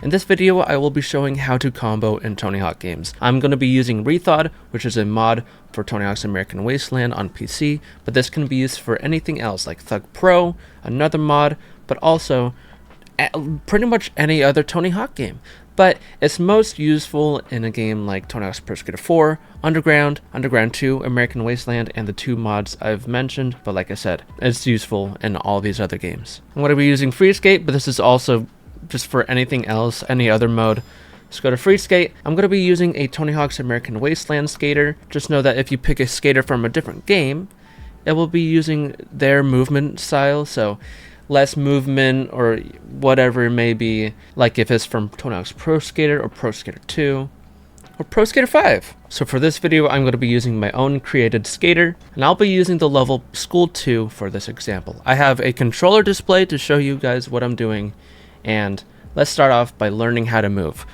In this video, I will be showing how to combo in Tony Hawk games. I'm going to be using reTHAWed, which is a mod for Tony Hawk's American Wasteland on PC, but this can be used for anything else like Thug Pro, another mod, but also pretty much any other Tony Hawk game. But it's most useful in a game like Tony Hawk's Pro Skater 4, Underground, Underground 2, American Wasteland, and the two mods I've mentioned. But like I said, it's useful in all these other games. I'm going to be using Free Skate, but this is also just for anything else, any other mode. Let's go to Free Skate. I'm going to be using a Tony Hawk's American Wasteland skater. Just know that if you pick a skater from a different game, it will be using their movement style, so less movement or whatever it may be, like if it's from Tony Hawk's Pro Skater or Pro Skater 2 or Pro Skater 5. So for this video, I'm going to be using my own created skater, and I'll be using the level School 2 for this example. I have a controller display to show you guys what I'm doing, and let's start off by learning how to move.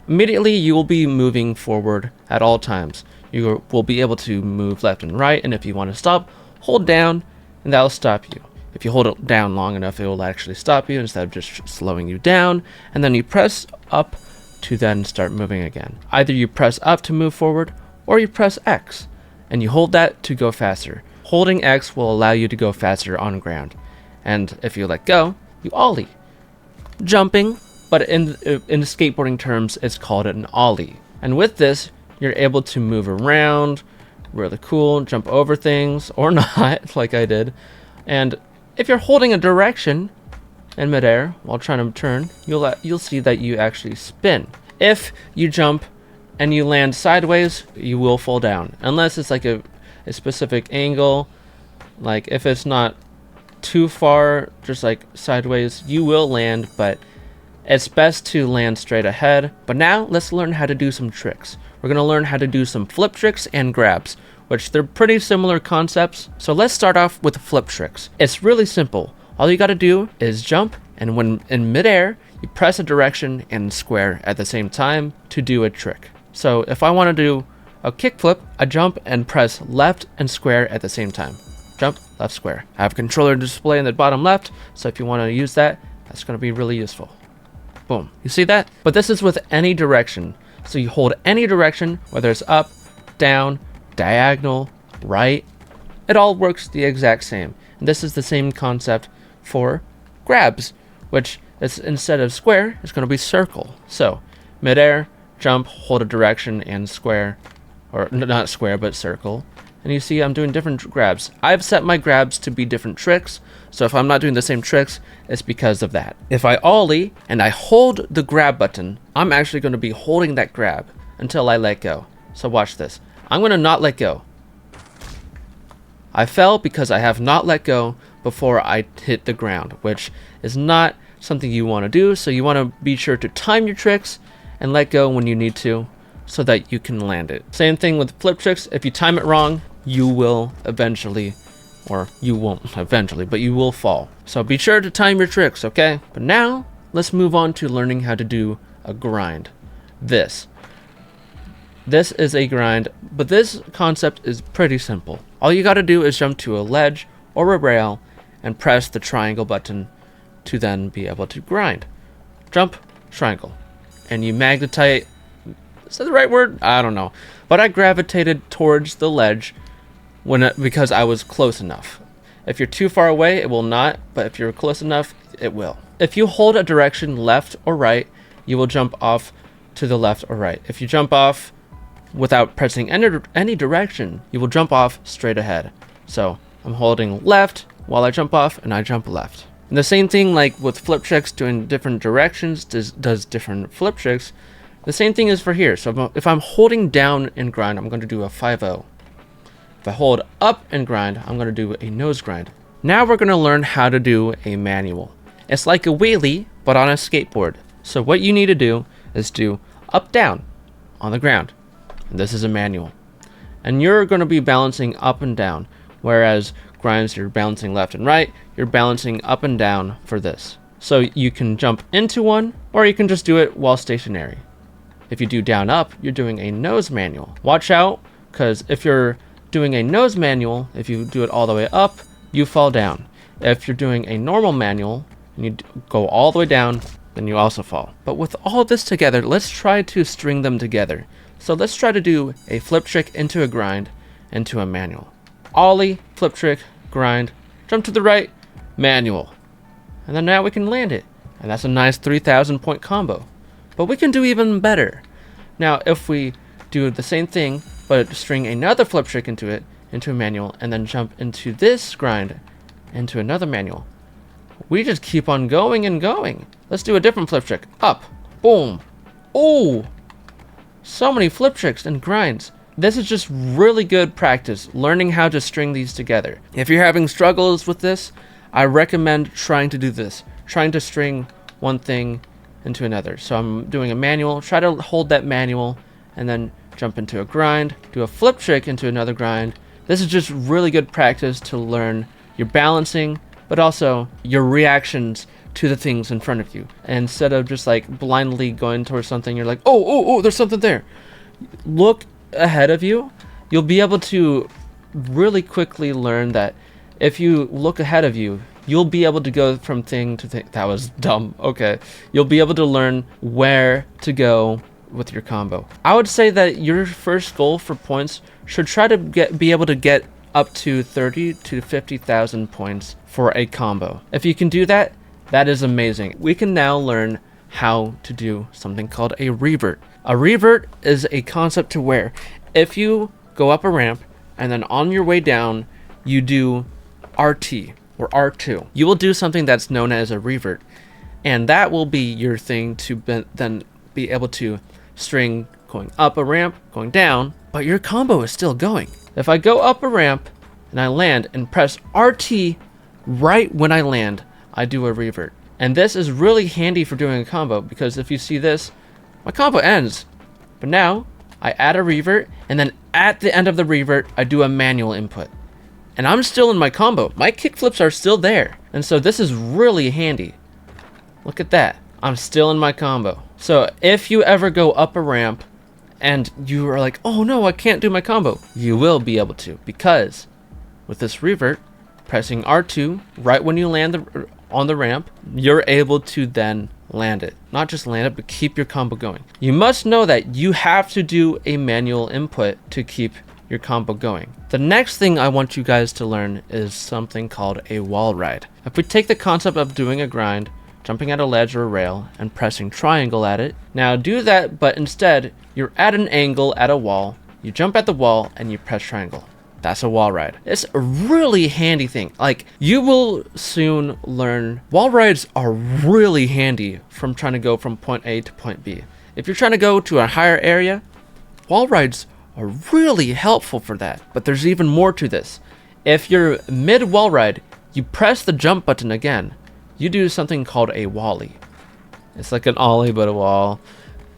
Immediately, you will be moving forward at all times. You will be able to move left and right, and if you want to stop, hold down, and that'll stop you. If you hold it down long enough, it will actually stop you instead of just slowing you down, and then you press up to then start moving again. Either you press up to move forward, or you press X, and you hold that to go faster. Holding X will allow you to go faster on ground, and if you let go, you ollie. Jumping, but in skateboarding terms, it's called an ollie. And with this, you're able to move around, really cool, jump over things, or not, like I did. And if you're holding a direction in midair while trying to turn, you'll see that you actually spin. If you jump and you land sideways, you will fall down, unless it's like a specific angle. Like if it's not too far, just like sideways, you will land, but it's best to land straight ahead. But now let's learn how to do some tricks. We're going to learn how to do some flip tricks and grabs, which they're pretty similar concepts. So let's start off with flip tricks. It's really simple. All you got to do is jump, and when in midair, you press a direction and square at the same time to do a trick. So if I want to do a kickflip, I jump and press left and square at the same time. Jump, left, square. I have a controller display in the bottom left, so if you want to use that, that's going to be really useful. Boom. You see that? But this is with any direction. So you hold any direction, whether it's up, down, diagonal, right. It all works the exact same. And this is the same concept for grabs, which is instead of square, it's going to be circle. So midair, jump, hold a direction, and square, or not square, but circle. And you see I'm doing different grabs. I've set my grabs to be different tricks, so if I'm not doing the same tricks, it's because of that. If I ollie and I hold the grab button, I'm actually going to be holding that grab until I let go. So watch this. I'm going to not let go. I fell because I have not let go before I hit the ground, which is not something you want to do, so you want to be sure to time your tricks and let go when you need to, so that you can land it. Same thing with flip tricks. If you time it wrong, you will eventually, or you won't eventually, but you will fall. So be sure to time your tricks, okay? But now, let's move on to learning how to do a grind. This is a grind, but this concept is pretty simple. All you gotta do is jump to a ledge or a rail and press the triangle button to then be able to grind. Jump, triangle, and you magnetite. Is that the right word? I don't know. But I gravitated towards the ledge because I was close enough. If you're too far away, it will not, but if you're close enough, it will. If you hold a direction left or right, you will jump off to the left or right. If you jump off without pressing any direction, you will jump off straight ahead. So I'm holding left while I jump off, and I jump left. And the same thing like with flip tricks, doing different directions does different flip tricks. The same thing is for here. So if I'm holding down and grind, I'm going to do a 5-0. If I hold up and grind, I'm going to do a nose grind. Now we're going to learn how to do a manual. It's like a wheelie, but on a skateboard. So what you need to do is do up, down on the ground. And this is a manual. And you're going to be balancing up and down. Whereas grinds, you're balancing left and right. You're balancing up and down for this. So you can jump into one, or you can just do it while stationary. If you do down up, you're doing a nose manual. Watch out, because if you're doing a nose manual, if you do it all the way up, you fall down. If you're doing a normal manual and you go all the way down, then you also fall. But with all this together, let's try to string them together. So let's try to do a flip trick into a grind, into a manual. Ollie, flip trick, grind, jump to the right, manual. And then now we can land it. And that's a nice 3,000 point combo. But we can do even better. Now, if we do the same thing, but string another flip trick into it, into a manual, and then jump into this grind, into another manual, we just keep on going and going. Let's do a different flip trick. Up, boom. Oh, so many flip tricks and grinds. This is just really good practice, learning how to string these together. If you're having struggles with this, I recommend trying to do this, trying to string one thing into another. So I'm doing a manual, try to hold that manual, and then jump into a grind, do a flip trick into another grind. This is just really good practice to learn your balancing, but also your reactions to the things in front of you. And instead of just like blindly going towards something, you're like, oh, there's something there. Look ahead of you. You'll be able to really quickly learn that if you look ahead of you, you'll be able to go from thing to thing. That was dumb. Okay. You'll be able to learn where to go with your combo. I would say that your first goal for points should try to be able to get up to 30 to 50,000 points for a combo. If you can do that, that is amazing. We can now learn how to do something called a revert. A revert is a concept to where if you go up a ramp and then on your way down, you do RT or R2, you will do something that's known as a revert. And that will be your thing to then be able to string going up a ramp, going down, but your combo is still going. If I go up a ramp and I land and press RT right when I land, I do a revert. And this is really handy for doing a combo because if you see this, my combo ends. But now I add a revert and then at the end of the revert, I do a manual input. And I'm still in my combo. My kickflips are still there. And so this is really handy. Look at that. I'm still in my combo. So if you ever go up a ramp and you are like, oh no, I can't do my combo, you will be able to, because with this revert, pressing R2 right when you land on the ramp, you're able to then land it. Not just land it, but keep your combo going. You must know that you have to do a manual input to keep your combo going. The next thing I want you guys to learn is something called a wall ride. If we take the concept of doing a grind, jumping at a ledge or a rail, and pressing triangle at it, now do that, but instead, you're at an angle at a wall, you jump at the wall, and you press triangle. That's a wall ride. It's a really handy thing. Like, you will soon learn wall rides are really handy from trying to go from point A to point B. If you're trying to go to a higher area, wall rides are really helpful for that. But there's even more to this. If you're mid wall ride, you press the jump button again. You do something called a wally. It's like an ollie but a wall.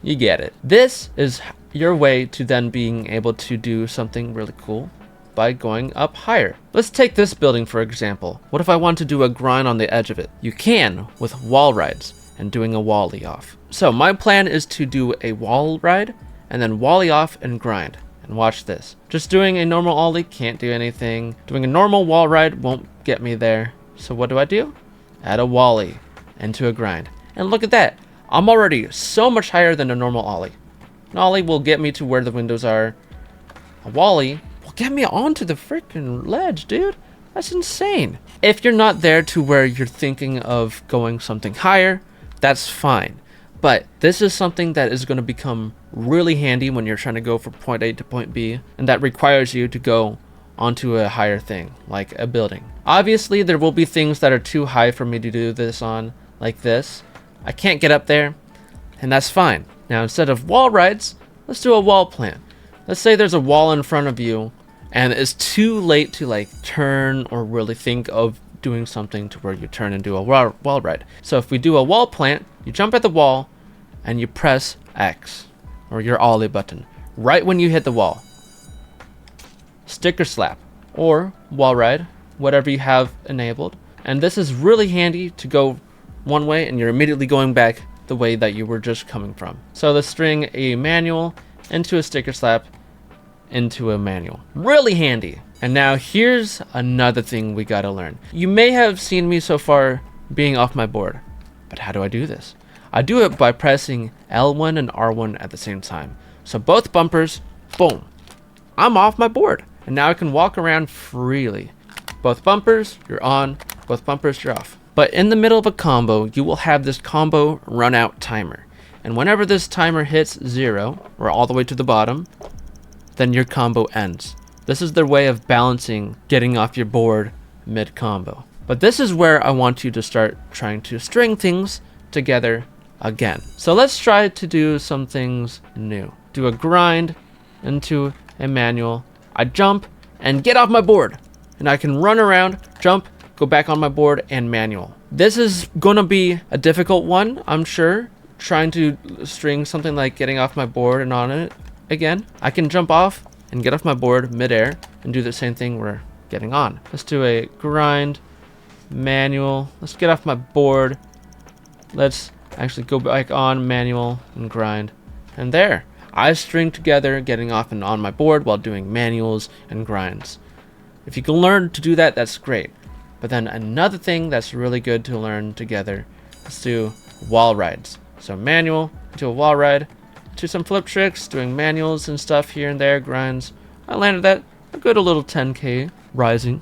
You get it. This is your way to then being able to do something really cool by going up higher. Let's take this building for example. What if I want to do a grind on the edge of it? You can with wall rides and doing a wally off. So my plan is to do a wall ride and then wally off and grind. And watch this. Just doing a normal ollie can't do anything. Doing a normal wall ride won't get me there. So what do? Add a wally into a grind. And look at that. I'm already so much higher than a normal ollie. An ollie will get me to where the windows are. A wally will get me onto the freaking ledge, dude. That's insane. If you're not there to where you're thinking of going something higher, that's fine. But this is something that is going to become really handy when you're trying to go from point A to point B, and that requires you to go onto a higher thing, like a building. Obviously, there will be things that are too high for me to do this on, like this. I can't get up there, and that's fine. Now, instead of wall rides, let's do a wall plant. Let's say there's a wall in front of you, and it's too late to like turn or really think of doing something to where you turn and do a wall ride. So if we do a wall plant, you jump at the wall, and you press X, or your ollie button, right when you hit the wall. Sticker slap, or wall ride, whatever you have enabled. And this is really handy to go one way and you're immediately going back the way that you were just coming from. So let's string a manual into a sticker slap into a manual. Really handy. And now here's another thing we gotta learn. You may have seen me so far being off my board, but how do I do this? I do it by pressing L1 and R1 at the same time. So both bumpers, boom, I'm off my board. And now I can walk around freely. Both bumpers, you're on. Both bumpers, you're off. But in the middle of a combo, you will have this combo run out timer. And whenever this timer hits 0, or all the way to the bottom, then your combo ends. This is their way of balancing getting off your board mid-combo. But this is where I want you to start trying to string things together again. So let's try to do some things new. Do a grind into a manual. I jump and get off my board. And I can run around, jump, go back on my board, and manual. This is gonna be a difficult one, I'm sure. Trying to string something like getting off my board and on it again. I can jump off and get off my board midair and do the same thing we're getting on. Let's do a grind, manual. Let's get off my board. Let's actually go back on manual and grind. And there, I string together getting off and on my board while doing manuals and grinds. If you can learn to do that, that's great. But then another thing that's really good to learn together, let's do wall rides. So manual to a wall ride, to some flip tricks, doing manuals and stuff here and there, grinds. I landed that a good little 10k rising.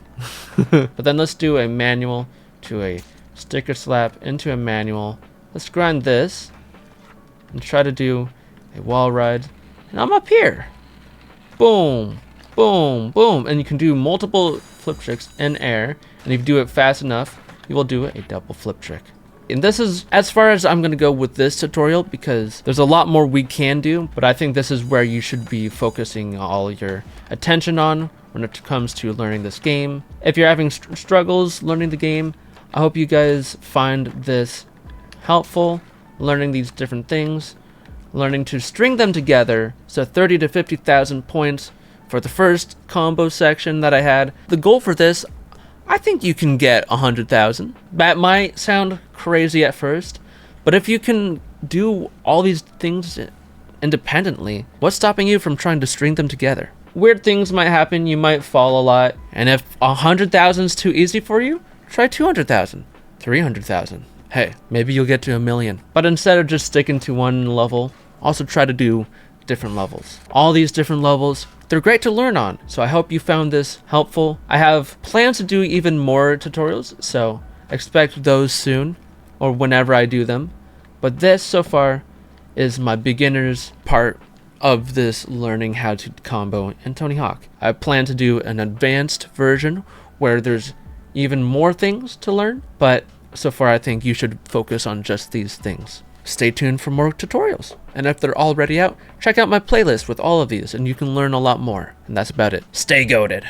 But then let's do a manual to a sticker slap into a manual. Let's grind this and try to do a wall ride. And I'm up here. Boom, boom, boom. And you can do multiple flip tricks in air. And if you do it fast enough, you will do a double flip trick. And this is as far as I'm going to go with this tutorial, because there's a lot more we can do, but I think this is where you should be focusing all your attention on when it comes to learning this game. If you're having struggles learning the game, I hope you guys find this helpful, learning these different things, learning to string them together. So 30 to 50,000 points for the first combo section that I had. The goal for this, I think you can get 100,000. That might sound crazy at first, but if you can do all these things independently, what's stopping you from trying to string them together? Weird things might happen, you might fall a lot, and if 100,000 is too easy for you, try 200,000, 300,000. Hey, maybe you'll get to 1,000,000. But instead of just sticking to one level, also try to do different levels. All these different levels, they're great to learn on, so I hope you found this helpful. I have plans to do even more tutorials, so expect those soon, or whenever I do them. But this, so far, is my beginner's part of this learning how to combo in Tony Hawk. I plan to do an advanced version where there's even more things to learn, but so far I think you should focus on just these things. Stay tuned for more tutorials, and if they're already out, check out my playlist with all of these and you can learn a lot more. And that's about it. Stay goated.